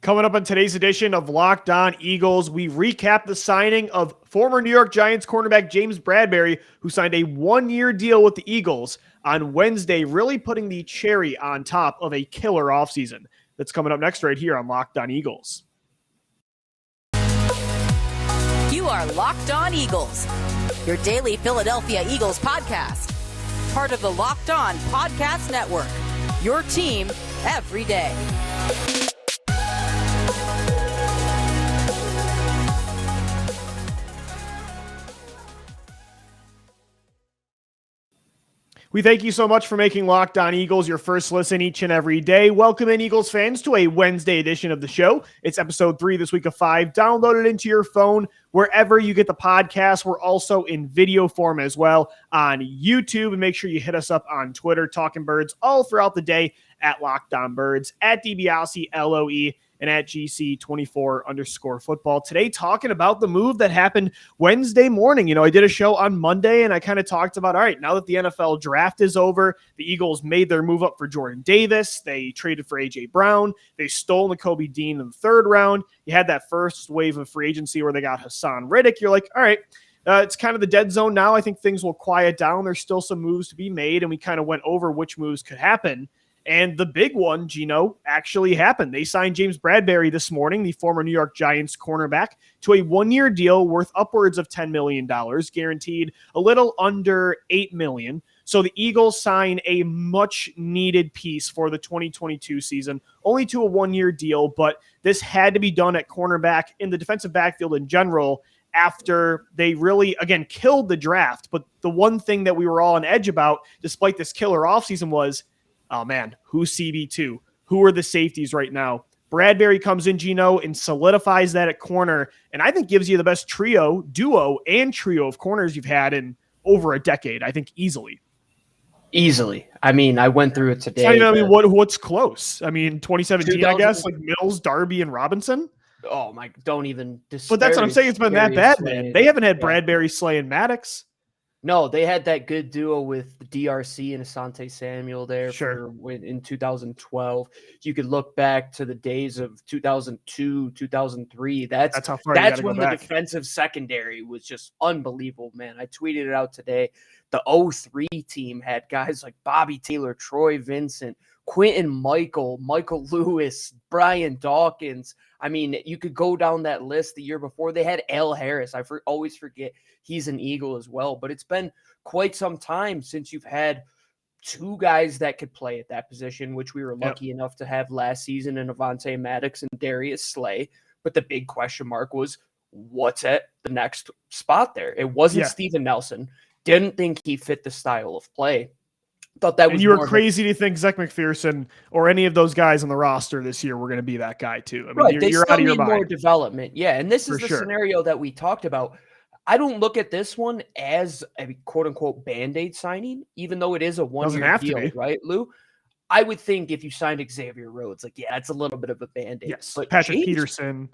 Coming up on today's edition of Locked On Eagles, we recap the signing of former New York Giants cornerback James Bradberry, who signed a one-year deal with the Eagles on Wednesday, really putting the cherry on top of a killer offseason. That's coming up next right here on Locked On Eagles. You are Locked On Eagles, your daily Philadelphia Eagles podcast. Part of the Locked On Podcast Network, your team every day. We thank you so much for making Locked On Eagles your first listen each and every day. Welcome in, Eagles fans, to a Wednesday edition of the show. It's episode 3 this week of 5. Download it into your phone wherever you get the podcast. We're also in video form as well on YouTube. And make sure you hit us up on Twitter, Talking Birds, all throughout the day at Locked On Birds, at DiBiase, LOE, and at GC24_football. Today, talking about the move that happened Wednesday morning. I did a show on Monday, and I kind of talked about, all right, now that the NFL draft is over, the Eagles made their move up for Jordan Davis. They traded for A.J. Brown. They stole Nakobe Dean in the 3rd round. You had that first wave of free agency where they got Hassan Riddick. You're like, all right, it's kind of the dead zone now. I think things will quiet down. There's still some moves to be made, and we kind of went over which moves could happen. And the big one, Gino, actually happened. They signed James Bradberry this morning, the former New York Giants cornerback, to a one-year deal worth upwards of $10 million, guaranteed a little under $8 million. So the Eagles sign a much-needed piece for the 2022 season, only to a one-year deal, but this had to be done at cornerback in the defensive backfield in general after they really, again, killed the draft. But the one thing that we were all on edge about, despite this killer offseason, was, oh man, who's CB2? Who are the safeties right now? Bradberry comes in, Gino, and solidifies that at corner, and I think gives you the best duo and trio of corners you've had in over a decade, I think easily. Easily. I mean, I went through it today. What's close? 2017, I guess, like Mills, Darby, and Robinson. Oh my, don't even disparage. But that's what I'm saying. It's been that bad, man. They haven't had Bradberry, Slay, and Maddox. No, they had that good duo with DRC and Asante Samuel there in 2012. You could look back to the days of 2002, 2003. That's when the defensive secondary was just unbelievable, man. I tweeted it out today. The 03 team had guys like Bobby Taylor, Troy Vincent, Quentin Michael Lewis, Brian Dawkins. I mean, you could go down that list the year before. They had Al Harris. I always forget he's an Eagle as well. But it's been quite some time since you've had two guys that could play at that position, which we were lucky enough to have last season in Avonte Maddox and Darius Slay. But the big question mark was, what's at the next spot there? It wasn't Steven Nelson. Didn't think he fit the style of play. Thought that was. And you were crazy to think Zach McPherson or any of those guys on the roster this year were going to be that guy too. You're out of your mind. More development, and this is the scenario that we talked about. I don't look at this one as a quote unquote Band-Aid signing, even though it is a one-year deal, right, Lou? I would think if you signed Xavier Rhodes, it's a little bit of a Band-Aid. Yes, but Patrick Peterson.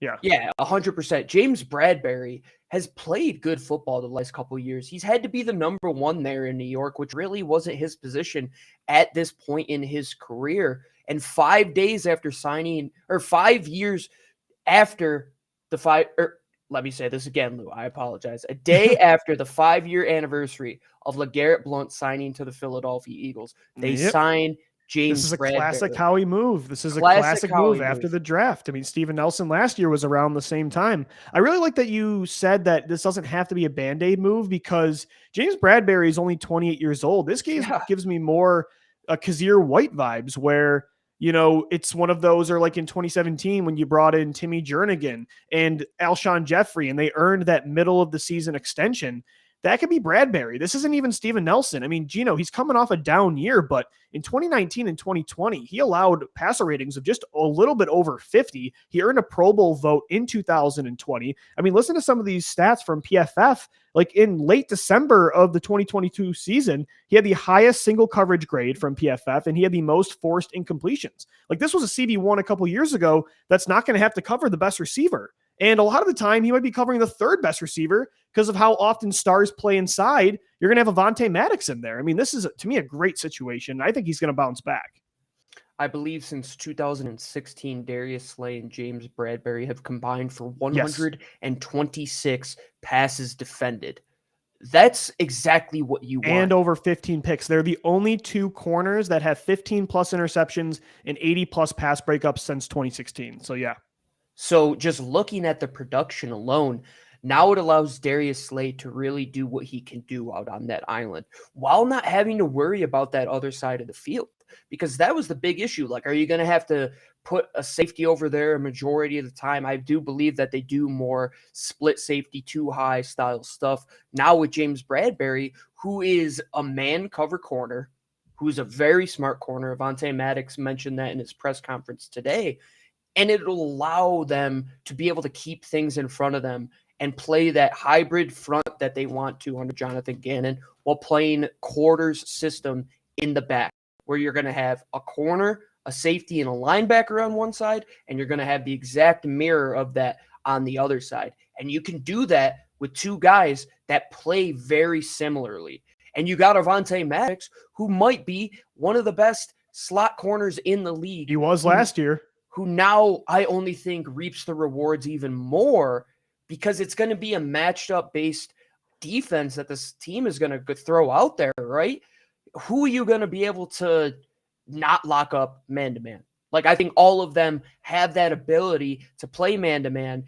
Yeah, 100%. James Bradberry has played good football the last couple of years. He's had to be the number one there in New York, which really wasn't his position at this point in his career. And 5 days after signing, or 5 years after let me say this again, Lou, I apologize. A day after the 5-year anniversary of LeGarrette Blount signing to the Philadelphia Eagles, they signed James This is a Bradberry. classic Howie move. This is a classic move after the draft. Steven Nelson last year was around the same time. I really like that you said that this doesn't have to be a Band-Aid move because James Bradberry is only 28 years old. This gives me more Kazir White vibes where, it's one of those, or like in 2017 when you brought in Timmy Jernigan and Alshon Jeffrey and they earned that middle of the season extension. That could be Bradberry. This isn't even Steven Nelson. Gino, he's coming off a down year, but in 2019 and 2020, he allowed passer ratings of just a little bit over 50. He earned a Pro Bowl vote in 2020. Listen to some of these stats from PFF. Like in late December of the 2022 season, he had the highest single coverage grade from PFF, and he had the most forced incompletions. Like this was a CB1 a couple years ago that's not going to have to cover the best receiver. And a lot of the time, he might be covering the 3rd best receiver because of how often stars play inside. You're going to have Avonte Maddox in there. This is, to me, a great situation. I think he's going to bounce back. I believe since 2016, Darius Slay and James Bradberry have combined for 126 passes defended. That's exactly what you want. And over 15 picks. They're the only two corners that have 15 plus interceptions and 80 plus pass breakups since 2016. So yeah. So just looking at the production alone, now it allows Darius Slay to really do what he can do out on that island while not having to worry about that other side of the field, because that was the big issue. Like, are you going to have to put a safety over there a majority of the time? I do believe that they do more split safety, too high style stuff now with James Bradberry, who is a man cover corner, who's a very smart corner. Avonte Maddox mentioned that in his press conference today. And it'll allow them to be able to keep things in front of them and play that hybrid front that they want to under Johnathan Gannon while playing quarters system in the back, where you're going to have a corner, a safety, and a linebacker on one side, and you're going to have the exact mirror of that on the other side. And you can do that with two guys that play very similarly. And you got Avonte Maddox, who might be one of the best slot corners in the league. He was last year. Who now I only think reaps the rewards even more, because it's going to be a matched up based defense that this team is going to throw out there, right? Who are you going to be able to not lock up man to man? Like, I think all of them have that ability to play man to man,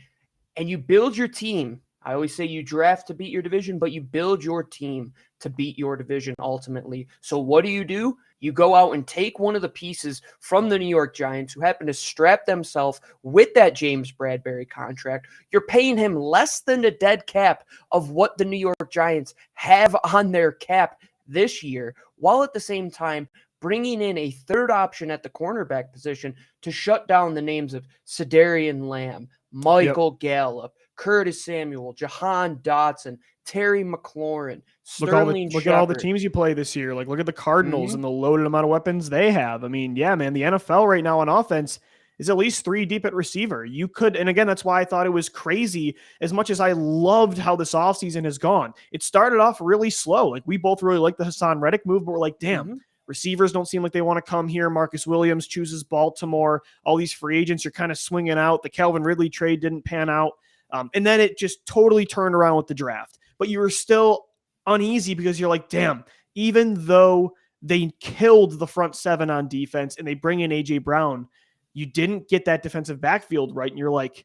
and you build your team. I always say you draft to beat your division, but you build your team to beat your division ultimately. So what do? You go out and take one of the pieces from the New York Giants who happen to strap themselves with that James Bradberry contract. You're paying him less than the dead cap of what the New York Giants have on their cap this year, while at the same time bringing in a third option at the cornerback position to shut down the names of Cedarian Lamb, Michael Gallup, Curtis Samuel, Jahan Dotson, Terry McLaurin, Sterling look at all the teams you play this year. Like, look at the Cardinals and the loaded amount of weapons they have. I mean, yeah, man, the NFL right now on offense is at least 3 deep at receiver. You could, and again, that's why I thought it was crazy. As much as I loved how this offseason has gone, it started off really slow. Like, we both really liked the Hassan Reddick move, but we're like, damn, receivers don't seem like they want to come here. Marcus Williams chooses Baltimore. All these free agents are kind of swinging out. The Calvin Ridley trade didn't pan out. And then it just totally turned around with the draft. But you were still uneasy because you're like, damn, even though they killed the front 7 on defense and they bring in A.J. Brown, you didn't get that defensive backfield right. And you're like,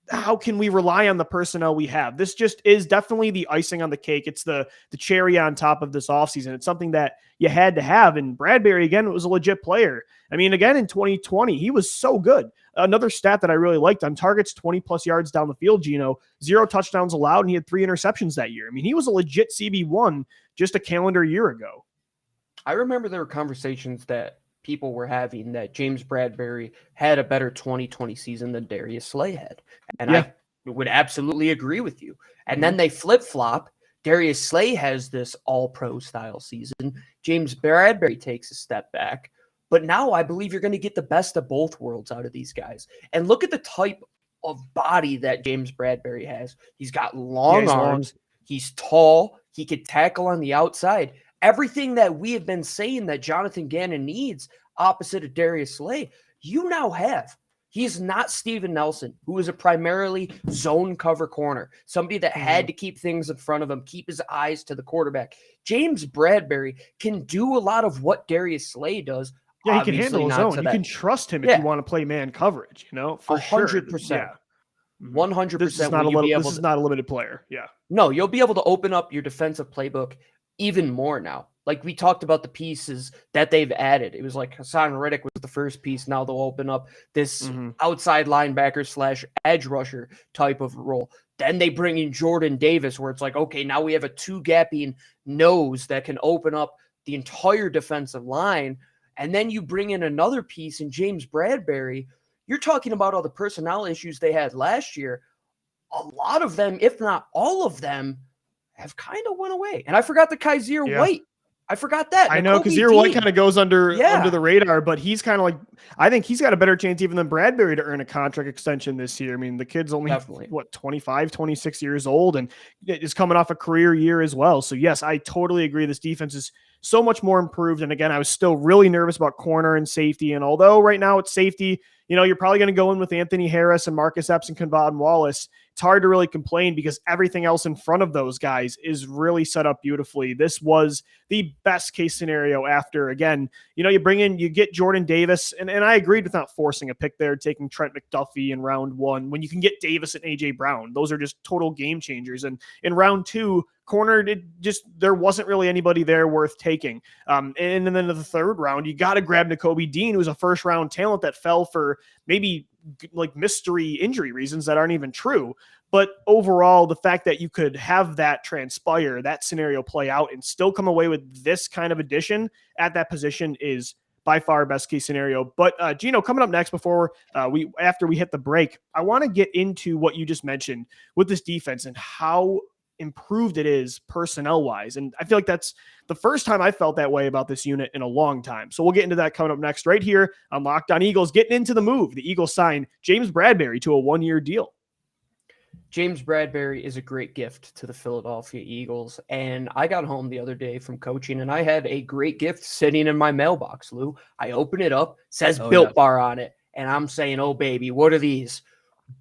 how can we rely on the personnel we have? This just is definitely the icing on the cake. It's the cherry on top of this offseason. It's something that you had to have. And Bradberry, again, was a legit player. I mean, again, in 2020, he was so good. Another stat that I really liked, on targets 20-plus yards down the field, Gino, 0 touchdowns allowed, and he had 3 interceptions that year. I mean, he was a legit CB1 just a calendar year ago. I remember there were conversations that people were having that James Bradberry had a better 2020 season than Darius Slay had. And I would absolutely agree with you. And then they flip-flop. Darius Slay has this all-pro style season. James Bradberry takes a step back. But now I believe you're going to get the best of both worlds out of these guys. And look at the type of body that James Bradberry has. He's got long arms. He's tall. He could tackle on the outside. Everything that we have been saying that Johnathan Gannon needs opposite of Darius Slay, you now have. He's not Steven Nelson, who is a primarily zone cover corner, somebody that had to keep things in front of him, keep his eyes to the quarterback. James Bradberry can do a lot of what Darius Slay does. Yeah, he can handle his own. You can trust him if you want to play man coverage, you know, for 100%. Sure. Yeah. 100%. This is not a limited player. Yeah. No, you'll be able to open up your defensive playbook even more now. Like, we talked about the pieces that they've added. It was like Hassan Reddick was the first piece. Now they'll open up this outside linebacker / edge rusher type of role. Then they bring in Jordan Davis, where it's like, okay, now we have a 2-gapping nose that can open up the entire defensive line. And then you bring in another piece in James Bradberry. You're talking about all the personnel issues they had last year. A lot of them, if not all of them, have kind of went away. And I forgot the Kaiser White. I forgot that. I know Kaiser White kind of goes under the radar, but he's kind of like, I think he's got a better chance even than Bradberry to earn a contract extension this year. I mean, the kid's only 25, 26 years old and is coming off a career year as well. So yes, I totally agree. This defense is so much more improved. And again, I was still really nervous about corner and safety. And although right now it's safety, you're probably going to go in with Anthony Harris and Marcus Epps and Kevon Wallace. It's hard to really complain because everything else in front of those guys is really set up beautifully. This was the best case scenario after, again, you get Jordan Davis, and I agreed with not forcing a pick there, taking Trent McDuffie in round 1 when you can get Davis and AJ Brown. Those are just total game changers. And in round 2, corner, there wasn't really anybody there worth taking. And then in the 3rd round, you got to grab Nakobe Dean, who's a first round talent that fell for maybe like mystery injury reasons that aren't even true. But overall, the fact that you could have that transpire, that scenario play out, and still come away with this kind of addition at that position is by far best case scenario. But Gino, coming up next after we hit the break, I want to get into what you just mentioned with this defense and how improved it is personnel wise. And I feel like that's the first time I felt that way about this unit in a long time. So we'll get into that coming up next right here on Locked On Eagles. Getting into the move, the Eagles sign James Bradberry to a 1-year deal. James Bradberry is a great gift to the Philadelphia Eagles. And I got home the other day from coaching and I had a great gift sitting in my mailbox, Lou. I open it up, says Built Bar on it. And I'm saying, oh baby, what are these?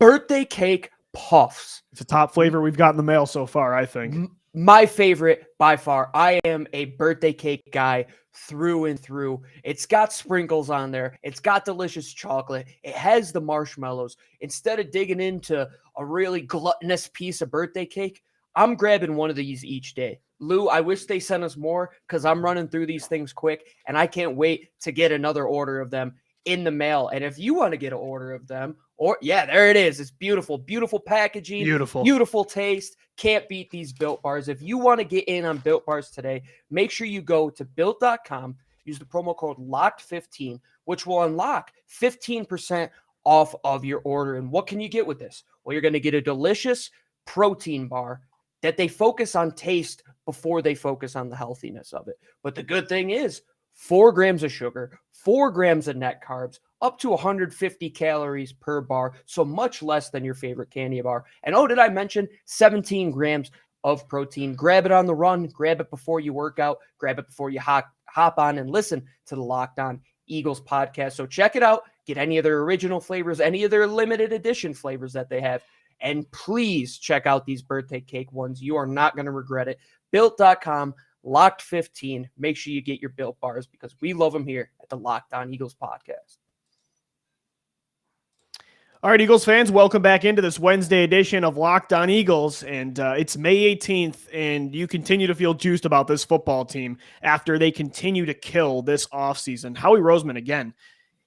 Birthday cake puffs. It's a top flavor we've got in the mail so far, I think. My favorite by far. I am a birthday cake guy through and through. It's got sprinkles on there. It's got delicious chocolate. It has the marshmallows. Instead of digging into a really gluttonous piece of birthday cake, I'm grabbing one of these each day. Lou, I wish they sent us more because I'm running through these things quick and I can't wait to get another order of them in the mail. And if you want to get an order of them, there it is. It's beautiful, beautiful packaging, beautiful taste. Can't beat these Built Bars. If you want to get in on Built Bars today, make sure you go to Built.com, use the promo code LOCKED15, which will unlock 15% off of your order. And what can you get with this? Well, you're going to get a delicious protein bar that they focus on taste before they focus on the healthiness of it. But the good thing is 4 grams of sugar, 4 grams of net carbs, up to 150 calories per bar, so much less than your favorite candy bar. And did I mention 17 grams of protein? Grab it on the run, grab it before you work out, grab it before you hop on and listen to the Locked On Eagles podcast. So check it out, get any of their original flavors, any of their limited edition flavors that they have, and please check out these birthday cake ones. You are not going to regret it. Built.com, Locked15. Make sure you get your Built Bars because we love them here at the Locked On Eagles podcast. All right, Eagles fans, welcome back into this Wednesday edition of Locked On Eagles. And it's May 18th, and you continue to feel juiced about this football team after they continue to kill this offseason. Howie Roseman, again,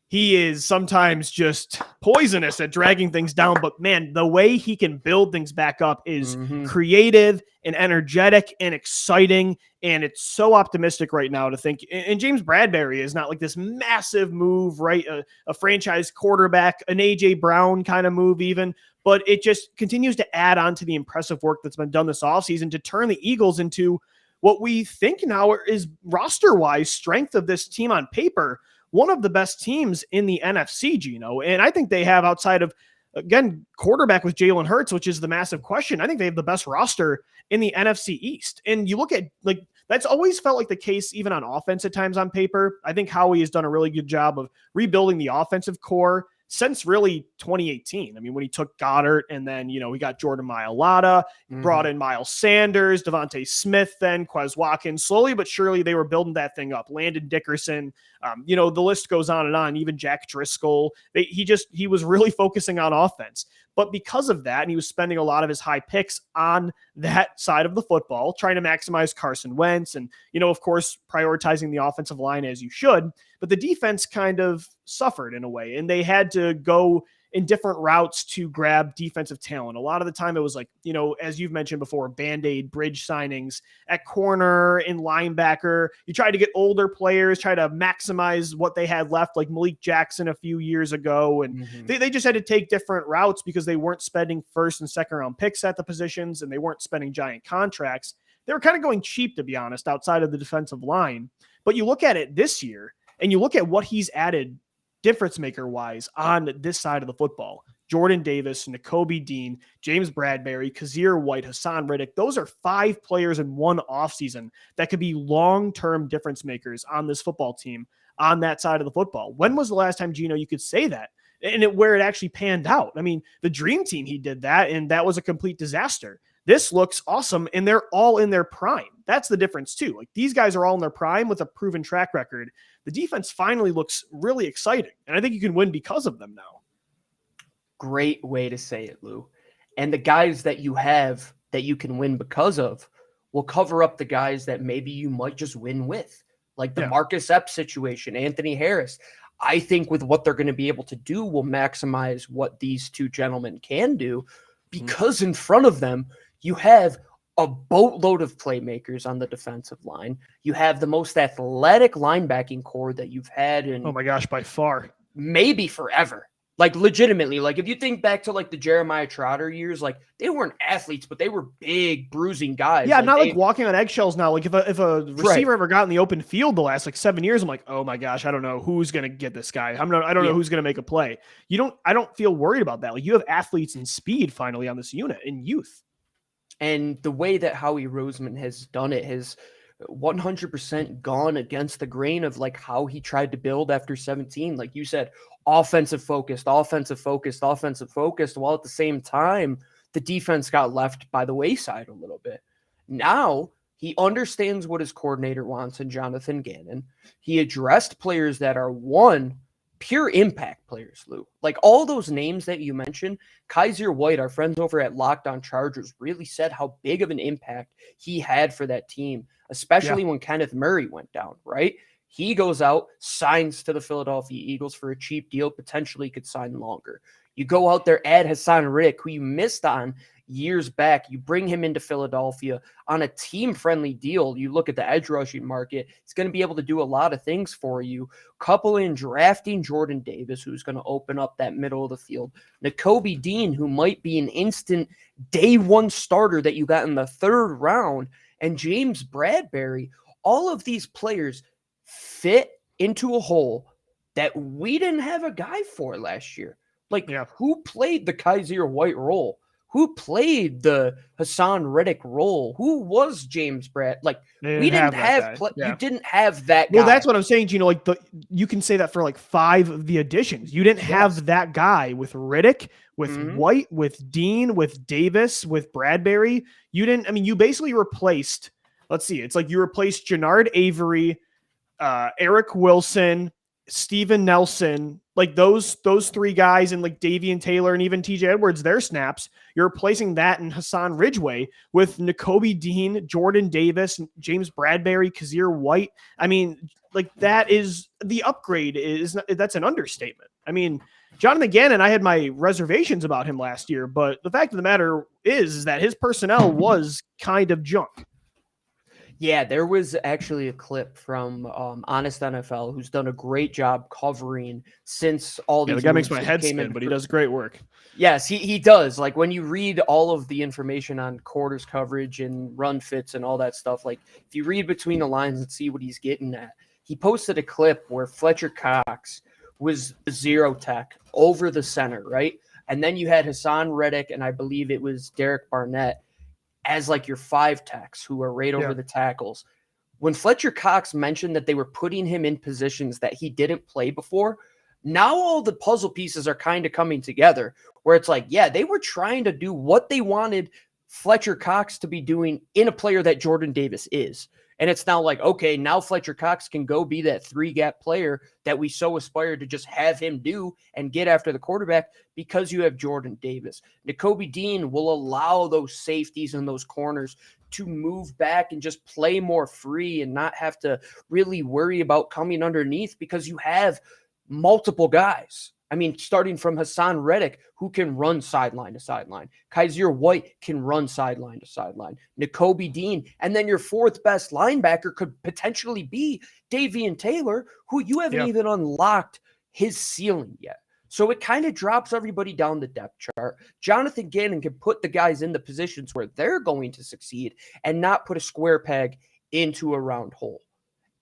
he is sometimes just poisonous at dragging things down, but man, the way he can build things back up is creative and energetic and exciting. And it's so optimistic right now to think, and James Bradberry is not like this massive move, right? A franchise quarterback, an AJ Brown kind of move even, but it just continues to add on to the impressive work that's been done this offseason to turn the Eagles into what we think now is roster-wise strength of this team on paper, one of the best teams in the NFC, Gino. And I think they have, outside of, again, quarterback with Jalen Hurts, which is the massive question, I think they have the best roster in the NFC East. And you look at, like, that's always felt like the case even on offense at times on paper. I think Howie has done a really good job of rebuilding the offensive core since really 2018. I mean, when he took Goddard and then, we got Jordan Mailata, brought in Miles Sanders, Devontae Smith, then Quez Watkins. Slowly but surely, they were building that thing up. Landon Dickerson, the list goes on and on. Even Jack Driscoll. He was really focusing on offense. But because of that, and he was spending a lot of his high picks on that side of the football, trying to maximize Carson Wentz and, of course, prioritizing the offensive line as you should. But the defense kind of suffered in a way, and they had to go in different routes to grab defensive talent. A lot of the time it was like, as you've mentioned before, Band-Aid bridge signings at corner and linebacker. You try to get older players, try to maximize what they had left, like Malik Jackson a few years ago. And they just had to take different routes because they weren't spending first and second round picks at the positions, and they weren't spending giant contracts. They were kind of going cheap, to be honest, outside of the defensive line. But you look at it this year, and you look at what he's added difference maker wise on this side of the football. Jordan Davis, Nakobe Dean, James Bradberry, Kazir White, Hassan Riddick. Those are 5 players in one offseason that could be long-term difference makers on this football team on that side of the football. When was the last time, Gino, you could say that? And where it actually panned out. I mean, the dream team, he did that, and that was a complete disaster. This looks awesome, and they're all in their prime. That's the difference, too. Like, these guys are all in their prime with a proven track record. The defense finally looks really exciting, and I think you can win because of them now. Great way to say it, Lou. And the guys that you have that you can win because of will cover up the guys that maybe you might just win with, like the Marcus Epps situation, Anthony Harris. I think with what they're going to be able to do will maximize what these two gentlemen can do, because in front of them, you have a boatload of playmakers on the defensive line. You have the most athletic linebacking core that you've had in, oh my gosh, by far, maybe forever. Like, legitimately, like, if you think back to, like, the Jeremiah Trotter years, like, they weren't athletes, but they were big, bruising guys. Yeah, not like walking on eggshells now. Like, if a receiver ever got in the open field the last, like, 7 years, I'm like, oh my gosh, I don't know who's going to get this guy. I don't know who's going to make a play. I don't feel worried about that. Like, you have athletes and speed finally on this unit in youth. And the way that Howie Roseman has done it has 100% gone against the grain of, like, how he tried to build after 17. Like you said, offensive focused, while at the same time, the defense got left by the wayside a little bit. Now he understands what his coordinator wants in Johnathan Gannon. He addressed players that are pure impact players, Lou. Like all those names that you mentioned, Kazir White, our friends over at Locked On Chargers, really said how big of an impact he had for that team, especially when Kenneth Murray went down, right? He goes out, signs to the Philadelphia Eagles for a cheap deal, potentially could sign longer. You go out there, add Hassan Riddick, who you missed on years back. You bring him into Philadelphia on a team-friendly deal. You look at the edge rushing market. It's going to be able to do a lot of things for you. Couple in drafting Jordan Davis, who's going to open up that middle of the field. Nakobe Dean, who might be an instant day one starter that you got in the 3rd round. And James Bradberry. All of these players fit into a hole that we didn't have a guy for last year. Like, who played the Kazir White role? Who played the Hassan Riddick role? Who was James Brad? Like, we didn't have you didn't have that guy. Well, that's what I'm saying, Gino. Like, you can say that for like 5 of the additions. You didn't have that guy with Riddick, with White, with Dean, with Davis, with Bradberry. You didn't. I mean, you basically replaced. Let's see. It's like you replaced Jannard Avery, Eric Wilson, Steven Nelson, like those 3 guys, and like Davian Taylor and even TJ Edwards, their snaps. You're replacing that in Hassan Ridgeway with Nakobe Dean, Jordan Davis, James Bradberry, Kazir White. I mean, like, that is the upgrade. That's an understatement. I mean, Johnathan Gannon, I had my reservations about him last year, but the fact of the matter is that his personnel was kind of junk. Yeah, there was actually a clip from Honest NFL, who's done a great job covering since all these. The guy makes my head spin, but he does great work. Yes, he does. Like, when you read all of the information on quarters coverage and run fits and all that stuff, like, if you read between the lines and see what he's getting at, he posted a clip where Fletcher Cox was 0 tech over the center, right? And then you had Hassan Riddick, and I believe it was Derek Barnett as like your 5 techs who are right over the tackles. When Fletcher Cox mentioned that they were putting him in positions that he didn't play before, now all the puzzle pieces are kind of coming together where it's like, yeah, they were trying to do what they wanted Fletcher Cox to be doing in a player that Jordan Davis is. And it's now like, okay, now Fletcher Cox can go be that 3-gap player that we so aspire to just have him do and get after the quarterback because you have Jordan Davis. Nakobe Dean will allow those safeties and those corners to move back and just play more free and not have to really worry about coming underneath because you have multiple guys. I mean, starting from Hassan Riddick, who can run sideline to sideline. Kazir White can run sideline to sideline. Nakobe Dean. And then your 4th best linebacker could potentially be Davian Taylor, who you haven't even unlocked his ceiling yet. So it kind of drops everybody down the depth chart. Johnathan Gannon can put the guys in the positions where they're going to succeed and not put a square peg into a round hole.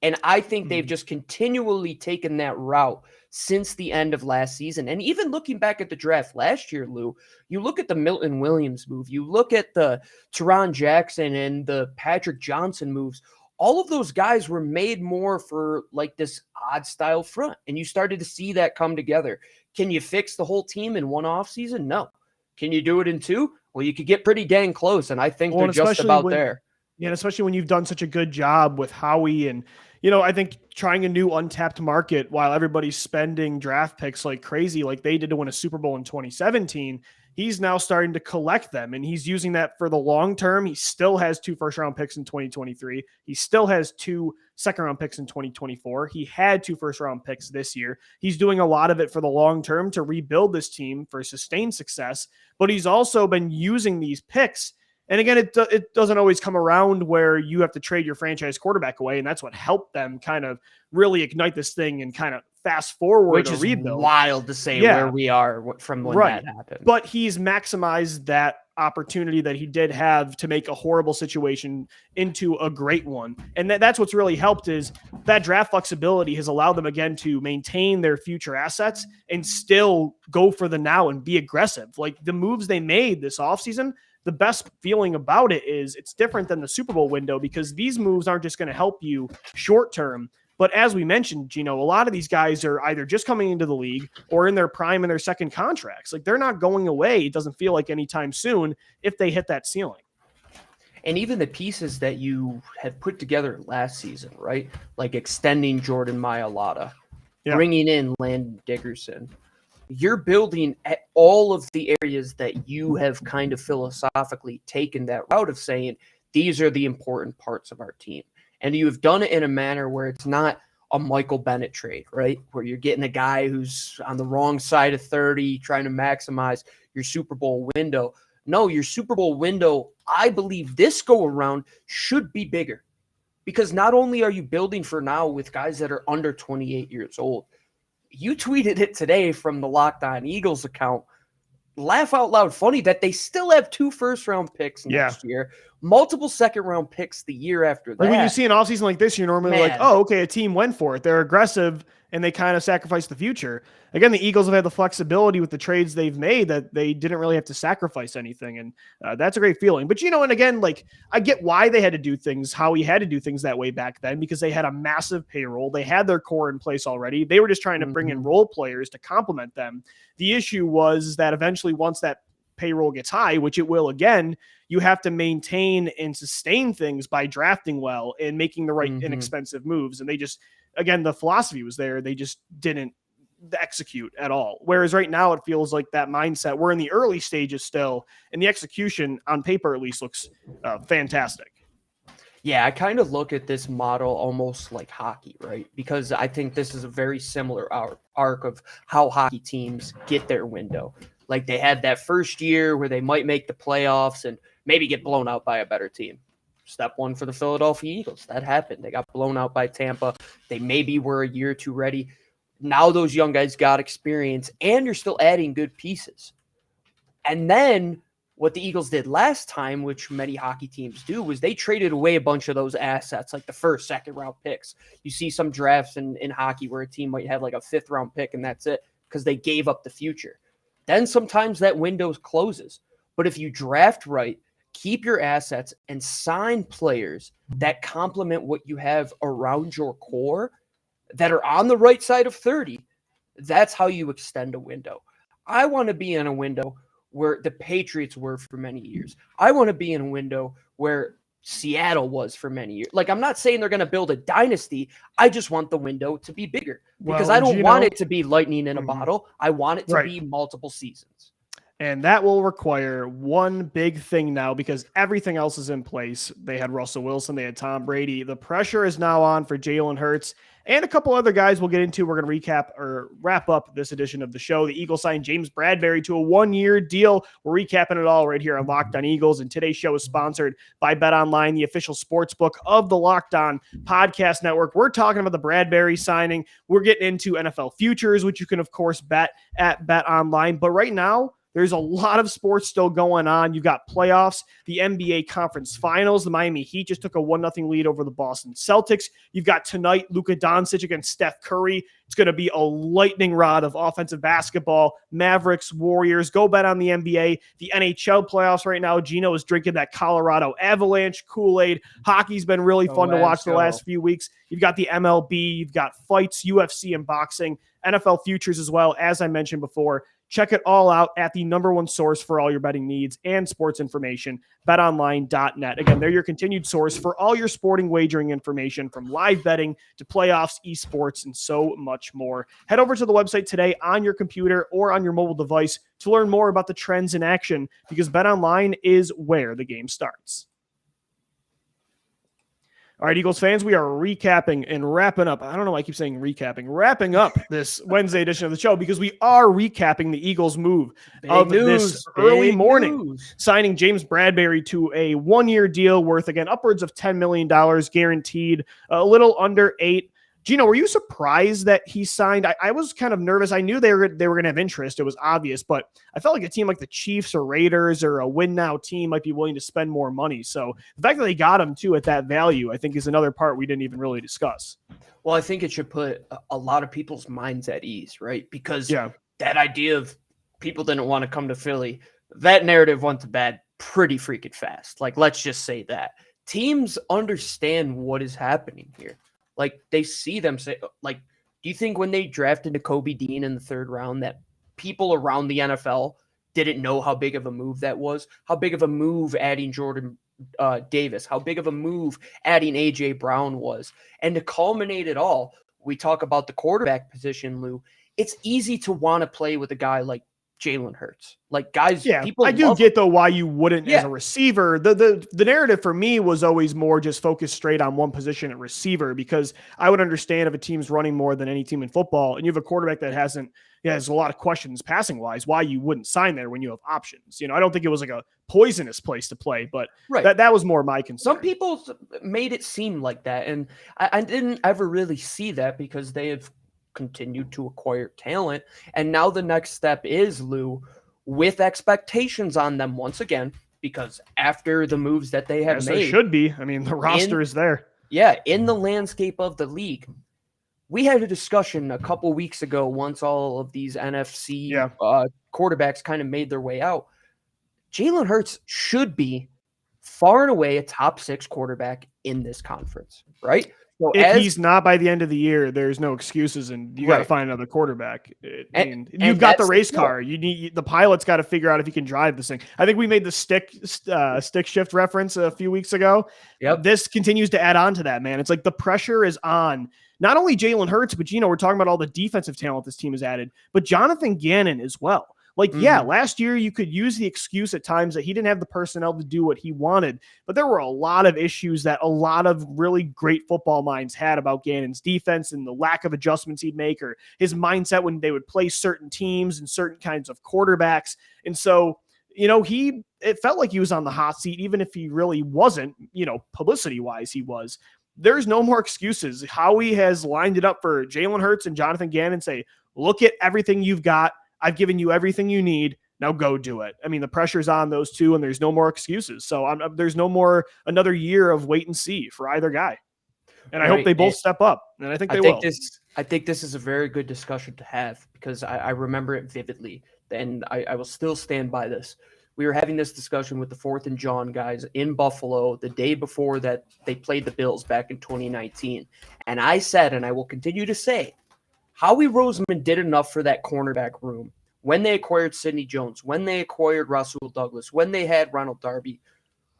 And I think they've just continually taken that route since the end of last season. And even looking back at the draft last year, Lou, you look at the Milton Williams move, you look at the Teron Jackson and the Patrick Johnson moves, all of those guys were made more for like this odd style front. And you started to see that come together. Can you fix the whole team in one offseason? No. Can you do it in two? Well, you could get pretty dang close. And I think they're just about there. Yeah, and especially when you've done such a good job with Howie and, you know, I think trying a new untapped market while everybody's spending draft picks like crazy, like they did to win a Super Bowl in 2017, he's now starting to collect them, and he's using that for the long term. He still has 2 first-round picks in 2023. He still has 2 second-round picks in 2024. He had 2 first-round picks this year. He's doing a lot of it for the long term to rebuild this team for sustained success, but he's also been using these picks. And again, it doesn't always come around where you have to trade your franchise quarterback away, and that's what helped them kind of really ignite this thing and kind of fast forward. Which is rebuild. Wild to say where we are from when that happened. But he's maximized that opportunity that he did have to make a horrible situation into a great one. And that's what's really helped is that draft flexibility has allowed them again to maintain their future assets and still go for the now and be aggressive. Like the moves they made this offseason, the best feeling about it is it's different than the Super Bowl window because these moves aren't just going to help you short term. But as we mentioned, Gino, a lot of these guys are either just coming into the league or in their prime in their second contracts. Like they're not going away. It doesn't feel like anytime soon if they hit that ceiling. And even the pieces that you had put together last season, right? Like extending Jordan Mailata, bringing in Landon Dickerson. You're building at all of the areas that you have kind of philosophically taken that route of saying, these are the important parts of our team. And you have done it in a manner where it's not a Michael Bennett trade, right? Where you're getting a guy who's on the wrong side of 30, trying to maximize your Super Bowl window. No, your Super Bowl window, I believe this go around should be bigger. Because not only are you building for now with guys that are under 28 years old, you tweeted it today from the Locked On Eagles account. Laugh out loud funny that they still have 2 first-round picks next year, multiple second-round picks the year after that. Like when you see an offseason like this, you're normally like, oh, okay, a team went for it. They're aggressive, and they kind of sacrifice the future. Again, the Eagles have had the flexibility with the trades they've made that they didn't really have to sacrifice anything, and that's a great feeling. But, you know, and again, like I get why they had to do things, how he had to do things that way back then, because they had a massive payroll. They had their core in place already. They were just trying to bring in role players to complement them. The issue was that eventually once that payroll gets high, which it will again, you have to maintain and sustain things by drafting well and making the right inexpensive moves. And they just, again, the philosophy was there. They just didn't execute at all. Whereas right now it feels like that mindset, we're in the early stages still, and the execution on paper at least looks fantastic. Yeah, I kind of look at this model almost like hockey, right? Because I think this is a very similar arc of how hockey teams get their window. Like they had that first year where they might make the playoffs and maybe get blown out by a better team. Step one for the Philadelphia Eagles. That happened. They got blown out by Tampa. They maybe were a year or two ready. Now those young guys got experience, and you're still adding good pieces. And then what the Eagles did last time, which many hockey teams do, was they traded away a bunch of those assets, like the first, second round picks. You see some drafts in hockey where a team might have like a 5th round pick and that's it because they gave up the future. Then sometimes that window closes. But if you draft right, keep your assets and sign players that complement what you have around your core that are on the right side of 30, that's how you extend a window. I want to be in a window where the Patriots were for many years. I want to be in a window where Seattle was for many years. Like, I'm not saying they're going to build a dynasty. I just want the window to be bigger because I don't want it to be lightning in a bottle. I want it to be multiple seasons. And that will require one big thing now because everything else is in place. They had Russell Wilson. They had Tom Brady. The pressure is now on for Jalen Hurts and a couple other guys we'll get into. We're going to recap or wrap up this edition of the show. The Eagles signed James Bradberry to a 1-year deal. We're recapping it all right here on Locked On Eagles. And today's show is sponsored by BetOnline, the official sports book of the Locked On Podcast Network. We're talking about the Bradberry signing. We're getting into NFL futures, which you can, of course, bet at BetOnline. But right now, there's a lot of sports still going on. You've got playoffs, the NBA Conference Finals. The Miami Heat just took a 1-0 lead over the Boston Celtics. You've got tonight Luka Doncic against Steph Curry. It's going to be a lightning rod of offensive basketball. Mavericks, Warriors, go bet on the NBA, the NHL playoffs right now. Gino is drinking that Colorado Avalanche Kool-Aid. Hockey's been really fun to watch the last few weeks. You've got the MLB, you've got fights, UFC and boxing, NFL futures as well, as I mentioned before. Check it all out at the number one source for all your betting needs and sports information, betonline.net. Again, they're your continued source for all your sporting wagering information, from live betting to playoffs, esports, and so much more. Head over to the website today on your computer or on your mobile device to learn more about the trends in action, because BetOnline is where the game starts. All right, Eagles fans, we are recapping and wrapping up. I don't know why I keep saying recapping. Wrapping up this Wednesday edition of the show, because we are recapping the Eagles' move this early morning, signing James Bradberry to a one-year deal worth, again, upwards of $10 million guaranteed, a little under $8 million. Gino, were you surprised that he signed? I was kind of nervous. I knew they were going to have interest. It was obvious, but I felt like a team like the Chiefs or Raiders or a win now team might be willing to spend more money. So the fact that they got him too at that value, I think, is another part we didn't even really discuss. Well, I think it should put a lot of people's minds at ease, right? Because that idea of people didn't want to come to Philly, that narrative went to bed pretty freaking fast. Like, let's just say that. Teams understand what is happening here. Like, they see them say, like, do you think when they drafted Nakobe Dean in the third round that people around the NFL didn't know how big of a move that was? How big of a move adding Jordan Davis, how big of a move adding A.J. Brown was? And to culminate it all, we talk about the quarterback position, Lou. It's easy to want to play with a guy like Jalen Hurts. Like, guys, people I do get, though, why you wouldn't as a receiver. The narrative for me was always more just focused straight on one position at receiver, because I would understand if a team's running more than any team in football and you have a quarterback that has a lot of questions passing wise, why you wouldn't sign there when you have options. I don't think it was like a poisonous place to play, but that was more my concern. Some people made it seem like that, and I didn't ever really see that, because they have continued to acquire talent. And now the next step is, Lou, with expectations on them once again, because after the moves that they have made, should be. I mean, the roster is there. Yeah, in the landscape of the league. We had a discussion a couple weeks ago, once all of these NFC quarterbacks kind of made their way out. Jalen Hurts should be far and away a top 6 quarterback in this conference, right? So if he's not by the end of the year, there's no excuses, and you got to find another quarterback. You've got the race car. You need the pilot's got to figure out if he can drive this thing. I think we made the stick shift reference a few weeks ago. Yep. This continues to add on to that, man. It's like the pressure is on not only Jalen Hurts, but we're talking about all the defensive talent this team has added, but Johnathan Gannon as well. Like, last year you could use the excuse at times that he didn't have the personnel to do what he wanted, but there were a lot of issues that a lot of really great football minds had about Gannon's defense and the lack of adjustments he'd make, or his mindset when they would play certain teams and certain kinds of quarterbacks. And so, it felt like he was on the hot seat, even if he really wasn't, publicity wise, he was. There's no more excuses. Howie has lined it up for Jalen Hurts and Johnathan Gannon. Say, look at everything you've got. I've given you everything you need. Now go do it. I mean, the pressure's on those two, and there's no more excuses. So there's no more another year of wait and see for either guy. And I hope they both step up, and I think they will. I think this is a very good discussion to have, because I remember it vividly, and I will still stand by this. We were having this discussion with the 4th and John guys in Buffalo the day before that they played the Bills back in 2019. And I said, and I will continue to say, Howie Roseman did enough for that cornerback room when they acquired Sidney Jones, when they acquired Rasul Douglas, when they had Ronald Darby.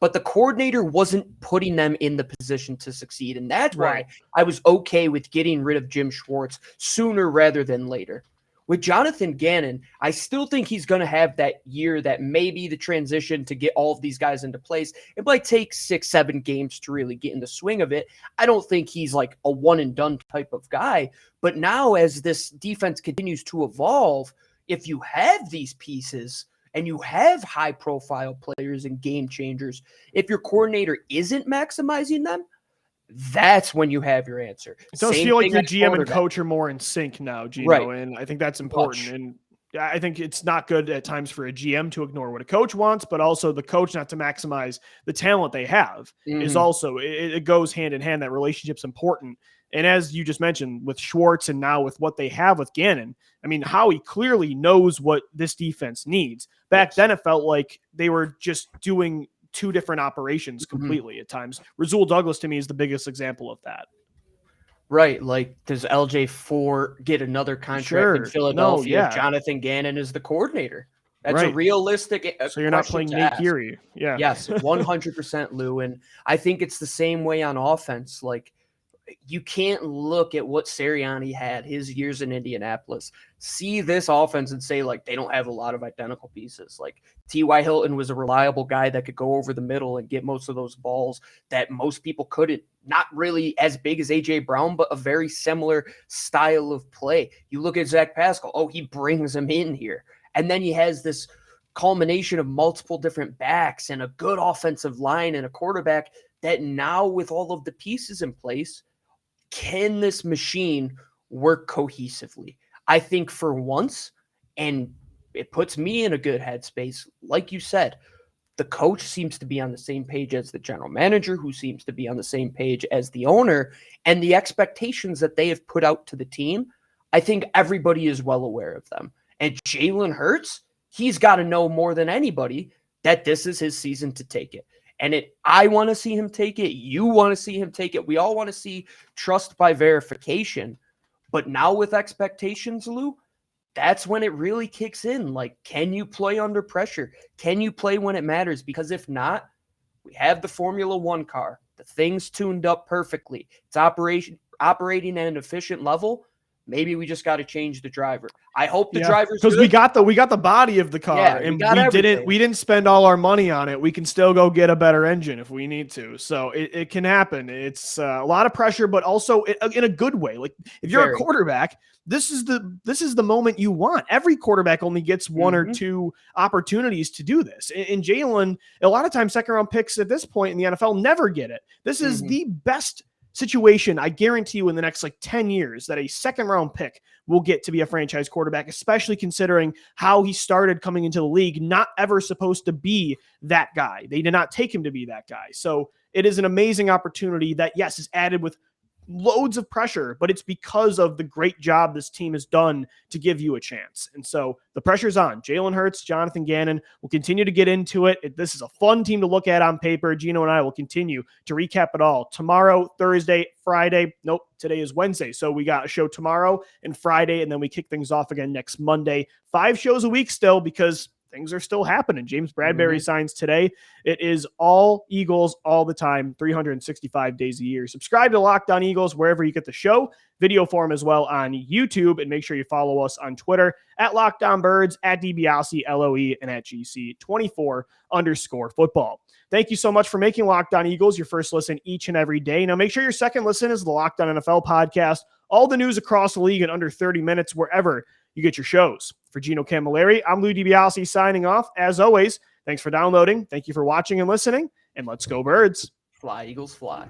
But the coordinator wasn't putting them in the position to succeed. And that's why I was okay with getting rid of Jim Schwartz sooner rather than later. With Johnathan Gannon, I still think he's going to have that year that maybe the transition to get all of these guys into place. It might take 6-7 games to really get in the swing of it. I don't think he's like a one and done type of guy. But now as this defense continues to evolve, if you have these pieces and you have high profile players and game changers, if your coordinator isn't maximizing them, that's when you have your answer. It does feel like your GM and coach are more in sync now, Gino, and I think that's important. And I think it's not good at times for a GM to ignore what a coach wants, but also the coach not to maximize the talent they have is also, it goes hand in hand. That relationship's important. And as you just mentioned with Schwartz and now with what they have with Gannon, I mean, Howie clearly knows what this defense needs. Back then, it felt like they were just doing two different operations completely at times. Rasul Douglas, to me, is the biggest example of that. Right. Like, does LJ4 get another contract in Philadelphia if Johnathan Gannon is the coordinator? That's a realistic So you're not playing Nate Geary. Yeah. Yes, 100%, Lou. And I think it's the same way on offense. Like, you can't look at what Sirianni had his years in Indianapolis, see this offense and say, like, they don't have a lot of identical pieces. Like, T.Y. Hilton was a reliable guy that could go over the middle and get most of those balls that most people couldn't. Not really as big as A.J. Brown, but a very similar style of play. You look at Zach Pascal. Oh, he brings him in here. And then he has this culmination of multiple different backs and a good offensive line and a quarterback that now, with all of the pieces in place, can this machine work cohesively? I think for once, and it puts me in a good headspace, like you said, the coach seems to be on the same page as the general manager, who seems to be on the same page as the owner, and the expectations that they have put out to the team, I think everybody is well aware of them. And Jalen Hurts, he's got to know more than anybody that this is his season to take it. And I want to see him take it. You want to see him take it. We all want to see trust by verification. But now with expectations, Lou, that's when it really kicks in. Like, can you play under pressure? Can you play when it matters? Because if not, we have the Formula One car. The thing's tuned up perfectly. It's operating at an efficient level. Maybe we just got to change the driver. I hope the driver's because we got the body of the car, and we didn't spend all our money on it. We can still go get a better engine if we need to. So it can happen. It's a lot of pressure, but also in a good way. Like, if you're a quarterback, this is the moment you want. Every quarterback only gets one or two opportunities to do this. And Jalen, a lot of times, second round picks at this point in the NFL never get it. This is the best situation, I guarantee you, in the next 10 years that a second round pick will get to be a franchise quarterback, especially considering how he started coming into the league, not ever supposed to be that guy. They did not take him to be that guy. So it is an amazing opportunity that, yes, is added with loads of pressure, but it's because of the great job this team has done to give you a chance. And so the pressure's on. Jalen Hurts, Johnathan Gannon will continue to get into it. This is a fun team to look at on paper. Gino and I will continue to recap it all tomorrow, Thursday, Friday. Nope, today is Wednesday. So we got a show tomorrow and Friday, and then we kick things off again next Monday. 5 shows a week still, because things are still happening. James Bradberry signs today. It is all Eagles all the time, 365 days a year. Subscribe to Locked On Eagles wherever you get the show, video form as well on YouTube, and make sure you follow us on Twitter at Locked On Birds, at DiBiase, LOE, and at GC24_football. Thank you so much for making Locked On Eagles your first listen each and every day. Now make sure your second listen is the Locked On NFL podcast. All the news across the league in under 30 minutes wherever you get your shows. For Gino Camilleri, I'm Louie DiBiase signing off. As always, thanks for downloading. Thank you for watching and listening, and let's go Birds. Fly, Eagles, fly.